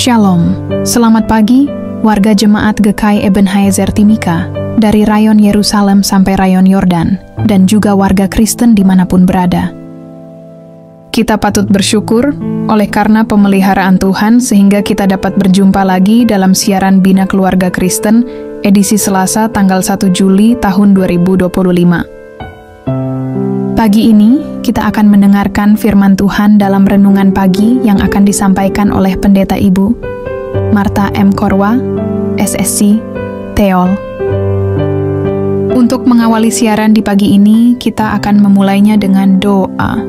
Shalom, selamat pagi warga jemaat GKI Ebenezer Timika dari rayon Yerusalem sampai rayon Yordan dan juga warga Kristen dimanapun berada. Kita patut bersyukur oleh karena pemeliharaan Tuhan sehingga kita dapat berjumpa lagi dalam siaran Bina Keluarga Kristen edisi Selasa tanggal 1 Juli tahun 2025. Pagi ini, kita akan mendengarkan firman Tuhan dalam renungan pagi yang akan disampaikan oleh Pendeta Ibu Martha M. Korwa, SSC, Teol. Untuk mengawali siaran di pagi ini, kita akan memulainya dengan doa.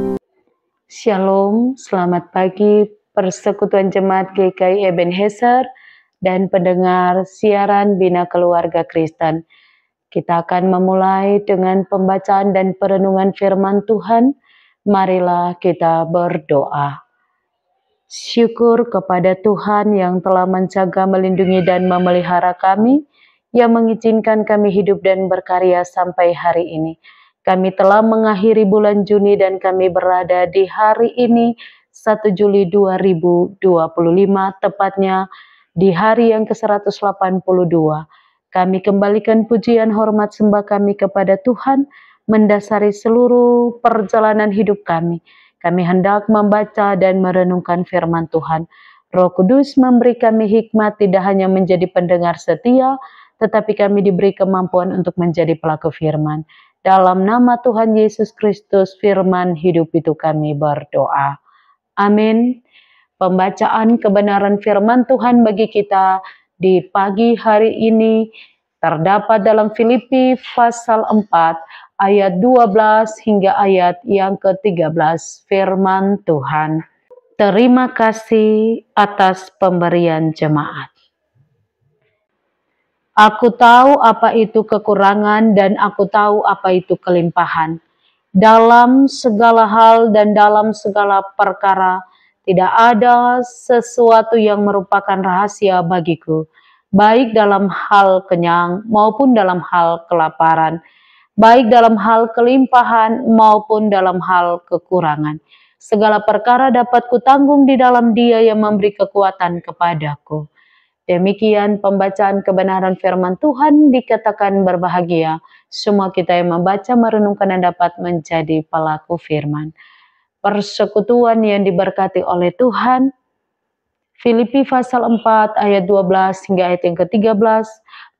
Shalom, selamat pagi Persekutuan Jemaat GKI Ebenezer dan pendengar siaran Bina Keluarga Kristen. Kita akan memulai dengan pembacaan dan perenungan firman Tuhan. Marilah kita berdoa. Syukur kepada Tuhan yang telah menjaga, melindungi, dan memelihara kami, yang mengizinkan kami hidup dan berkarya sampai hari ini. Kami telah mengakhiri bulan Juni dan kami berada di hari ini 1 Juli 2025, tepatnya di hari yang ke-182. Kami kembalikan pujian, hormat, sembah kami kepada Tuhan, mendasari seluruh perjalanan hidup kami. Kami hendak membaca dan merenungkan firman Tuhan. Roh Kudus memberi kami hikmat, tidak hanya menjadi pendengar setia, tetapi kami diberi kemampuan untuk menjadi pelaku firman. Dalam nama Tuhan Yesus Kristus, firman hidup itu kami berdoa. Amin. Pembacaan kebenaran firman Tuhan bagi kita di pagi hari ini terdapat dalam Filipi pasal 4 ayat 12 hingga ayat yang ke-13. Firman Tuhan. Terima kasih atas pemberian jemaat. Aku tahu apa itu kekurangan dan aku tahu apa itu kelimpahan. Dalam segala hal dan dalam segala perkara, tidak ada sesuatu yang merupakan rahasia bagiku, baik dalam hal kenyang maupun dalam hal kelaparan, baik dalam hal kelimpahan maupun dalam hal kekurangan. Segala perkara dapat kutanggung di dalam Dia yang memberi kekuatan kepadaku. Demikian pembacaan kebenaran firman Tuhan. Dikatakan berbahagia semua kita yang membaca, merenungkan, dan dapat menjadi pelaku firman. Persekutuan yang diberkati oleh Tuhan. Filipi pasal 4 ayat 12 hingga ayat yang ke-13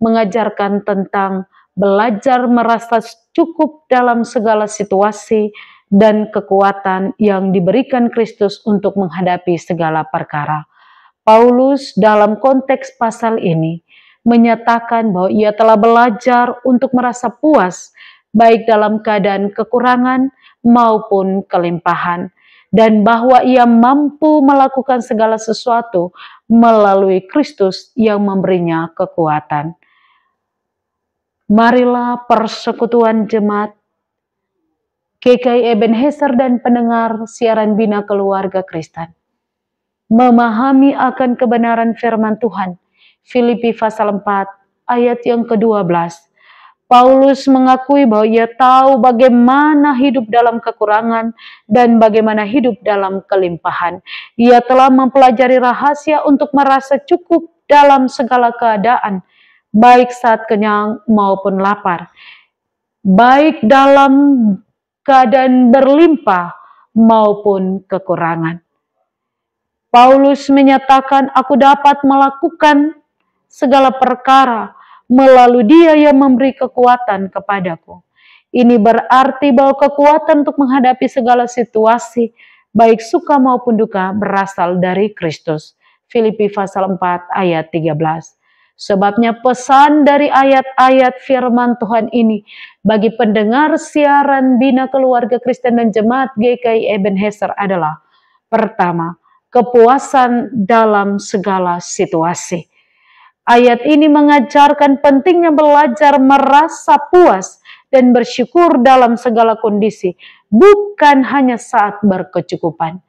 mengajarkan tentang belajar merasa cukup dalam segala situasi dan kekuatan yang diberikan Kristus untuk menghadapi segala perkara. Paulus dalam konteks pasal ini menyatakan bahwa ia telah belajar untuk merasa puas baik dalam keadaan kekurangan maupun kelimpahan, dan bahwa ia mampu melakukan segala sesuatu melalui Kristus yang memberinya kekuatan. Marilah persekutuan jemaat GKI Ebenezer dan pendengar siaran Bina Keluarga Kristen memahami akan kebenaran firman Tuhan. Filipi pasal 4 ayat yang ke-12. Paulus mengakui bahwa ia tahu bagaimana hidup dalam kekurangan dan bagaimana hidup dalam kelimpahan. Ia telah mempelajari rahasia untuk merasa cukup dalam segala keadaan, baik saat kenyang maupun lapar, baik dalam keadaan berlimpah maupun kekurangan. Paulus menyatakan, aku dapat melakukan segala perkara melalui Dia yang memberi kekuatan kepadaku. Ini berarti bahwa kekuatan untuk menghadapi segala situasi, baik suka maupun duka, berasal dari Kristus. Filipi pasal 4 ayat 13. Sebabnya pesan dari ayat-ayat firman Tuhan ini bagi pendengar siaran Bina Keluarga Kristen dan Jemaat GKI Ebenezer adalah: pertama, kepuasan dalam segala situasi. Ayat ini mengajarkan pentingnya belajar merasa puas dan bersyukur dalam segala kondisi, bukan hanya saat berkecukupan.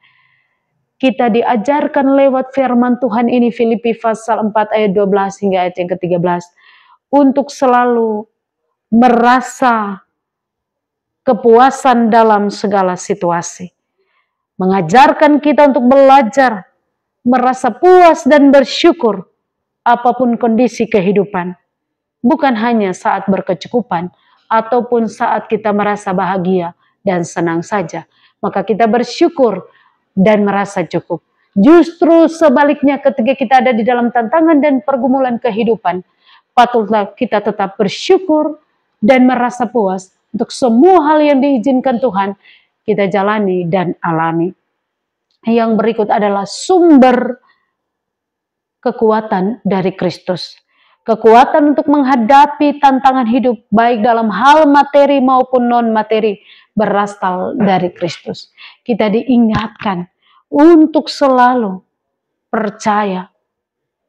Kita diajarkan lewat firman Tuhan ini, Filipi pasal 4 ayat 12 hingga ayat yang ke-13, untuk selalu merasa kepuasan dalam segala situasi. Mengajarkan kita untuk belajar merasa puas dan bersyukur apapun kondisi kehidupan. Bukan hanya saat berkecukupan ataupun saat kita merasa bahagia dan senang saja. Maka kita bersyukur dan merasa cukup. Justru sebaliknya ketika kita ada di dalam tantangan dan pergumulan kehidupan, patutlah kita tetap bersyukur dan merasa puas untuk semua hal yang diizinkan Tuhan kita jalani dan alami. Yang berikut adalah sumber kekuatan dari Kristus. Kekuatan untuk menghadapi tantangan hidup baik dalam hal materi maupun non-materi berasal dari Kristus. Kita diingatkan untuk selalu percaya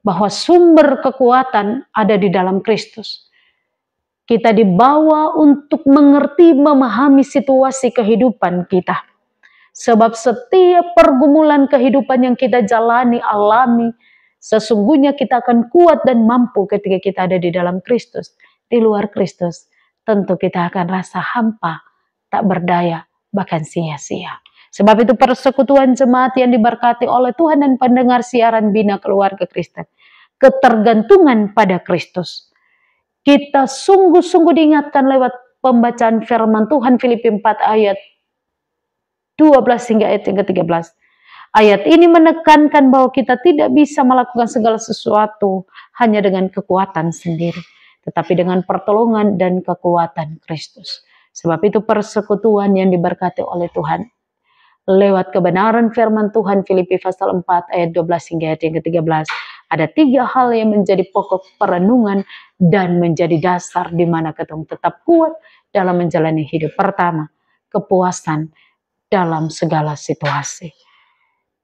bahwa sumber kekuatan ada di dalam Kristus. Kita dibawa untuk mengerti, memahami situasi kehidupan kita. Sebab setiap pergumulan kehidupan yang kita jalani, alami, sesungguhnya kita akan kuat dan mampu ketika kita ada di dalam Kristus. Di luar Kristus, tentu kita akan rasa hampa, tak berdaya, bahkan sia-sia. Sebab itu persekutuan jemaat yang diberkati oleh Tuhan dan pendengar siaran Bina Keluarga Kristen, ketergantungan pada Kristus. Kita sungguh-sungguh diingatkan lewat pembacaan firman Tuhan Filipi 4 ayat 12 hingga ayat yang ke-13. Ayat ini menekankan bahwa kita tidak bisa melakukan segala sesuatu hanya dengan kekuatan sendiri, tetapi dengan pertolongan dan kekuatan Kristus. Sebab itu persekutuan yang diberkati oleh Tuhan lewat kebenaran firman Tuhan Filipi pasal 4 ayat 12 hingga ayat yang ke-13. Ada 3 hal yang menjadi pokok perenungan dan menjadi dasar di mana ketong tetap kuat dalam menjalani hidup. Pertama, kepuasan dalam segala situasi.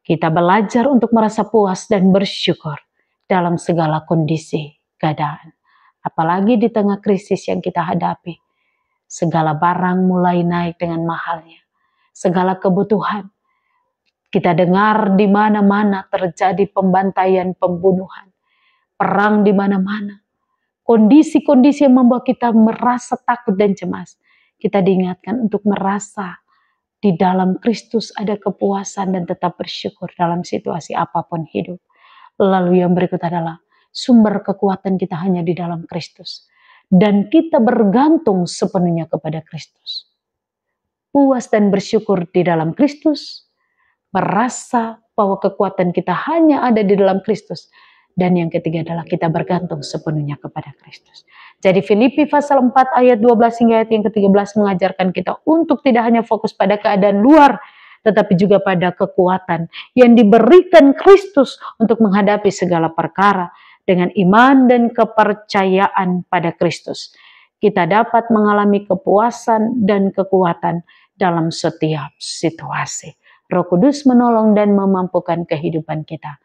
Kita belajar untuk merasa puas dan bersyukur dalam segala kondisi keadaan. Apalagi di tengah krisis yang kita hadapi. Segala barang mulai naik dengan mahalnya. Segala kebutuhan. Kita dengar di mana-mana terjadi pembantaian, pembunuhan. Perang di mana-mana. Kondisi-kondisi yang membuat kita merasa takut dan cemas. Kita diingatkan untuk merasa di dalam Kristus ada kepuasan dan tetap bersyukur dalam situasi apapun hidup. Lalu yang berikut adalah sumber kekuatan kita hanya di dalam Kristus. Dan kita bergantung sepenuhnya kepada Kristus. Puas dan bersyukur di dalam Kristus. Merasa bahwa kekuatan kita hanya ada di dalam Kristus. Dan yang ketiga adalah kita bergantung sepenuhnya kepada Kristus. Jadi Filipi pasal 4 ayat 12 hingga ayat yang ke-13 mengajarkan kita untuk tidak hanya fokus pada keadaan luar, tetapi juga pada kekuatan yang diberikan Kristus untuk menghadapi segala perkara dengan iman dan kepercayaan pada Kristus. Kita dapat mengalami kepuasan dan kekuatan dalam setiap situasi. Roh Kudus menolong dan memampukan kehidupan kita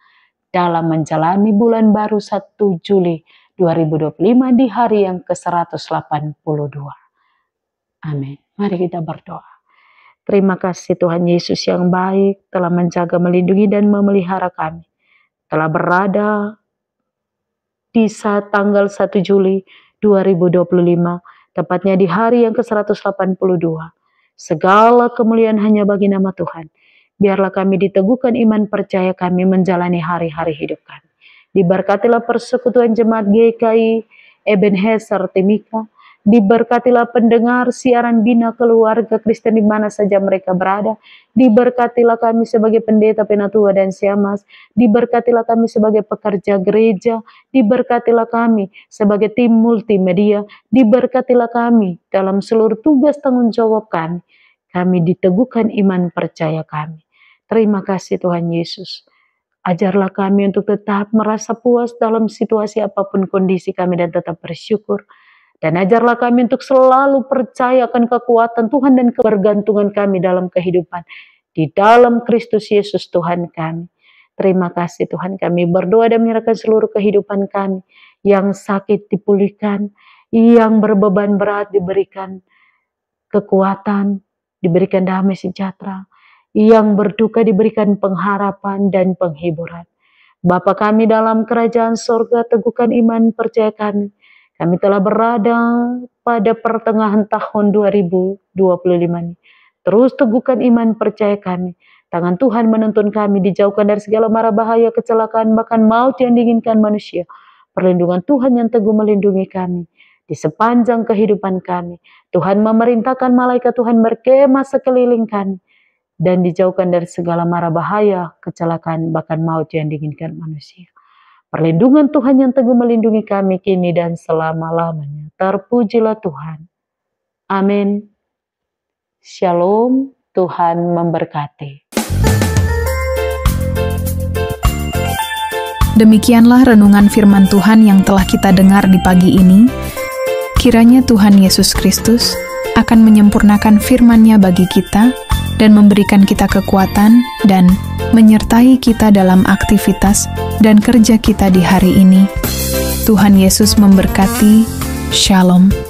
dalam menjalani bulan baru 1 Juli 2025 di hari yang ke-182. Amin. Mari kita berdoa. Terima kasih Tuhan Yesus yang baik telah menjaga, melindungi dan memelihara kami. Telah berada di saat tanggal 1 Juli 2025, tepatnya di hari yang ke-182. Segala kemuliaan hanya bagi nama Tuhan. Biarlah kami diteguhkan iman percaya kami menjalani hari-hari hidup kami. Diberkatilah persekutuan jemaat GKI Ebenezer Timika. Diberkatilah pendengar siaran Bina Keluarga Kristen di mana saja mereka berada. Diberkatilah kami sebagai pendeta, penatua dan siamas. Diberkatilah kami sebagai pekerja gereja. Diberkatilah kami sebagai tim multimedia. Diberkatilah kami dalam seluruh tugas tanggung jawab kami. Kami diteguhkan iman percaya kami. Terima kasih Tuhan Yesus. Ajarlah kami untuk tetap merasa puas dalam situasi apapun kondisi kami dan tetap bersyukur. Dan ajarlah kami untuk selalu percaya akan kekuatan Tuhan dan kebergantungan kami dalam kehidupan. Di dalam Kristus Yesus Tuhan kami. Terima kasih Tuhan, kami berdoa dan menyerahkan seluruh kehidupan kami. Yang sakit dipulihkan, yang berbeban berat diberikan kekuatan, diberikan damai sejahtera. Yang berduka diberikan pengharapan dan penghiburan. Bapa kami dalam kerajaan sorga, teguhkan iman percaya kami. Kami telah berada pada pertengahan tahun 2025 ini. Terus teguhkan iman percaya kami. Tangan Tuhan menuntun kami, dijauhkan dari segala mara bahaya, kecelakaan, bahkan maut yang diinginkan manusia. Perlindungan Tuhan yang teguh melindungi kami di sepanjang kehidupan kami. Tuhan memerintahkan malaikat Tuhan berkemah sekeliling kami, dan dijauhkan dari segala mara bahaya, kecelakaan, bahkan maut yang diinginkan manusia. Perlindungan Tuhan yang teguh melindungi kami kini dan selama-lamanya. Terpujilah Tuhan. Amin. Shalom, Tuhan memberkati. Demikianlah renungan firman Tuhan yang telah kita dengar di pagi ini. Kiranya Tuhan Yesus Kristus akan menyempurnakan firman-Nya bagi kita dan memberikan kita kekuatan dan menyertai kita dalam aktivitas dan kerja kita di hari ini. Tuhan Yesus memberkati. Shalom.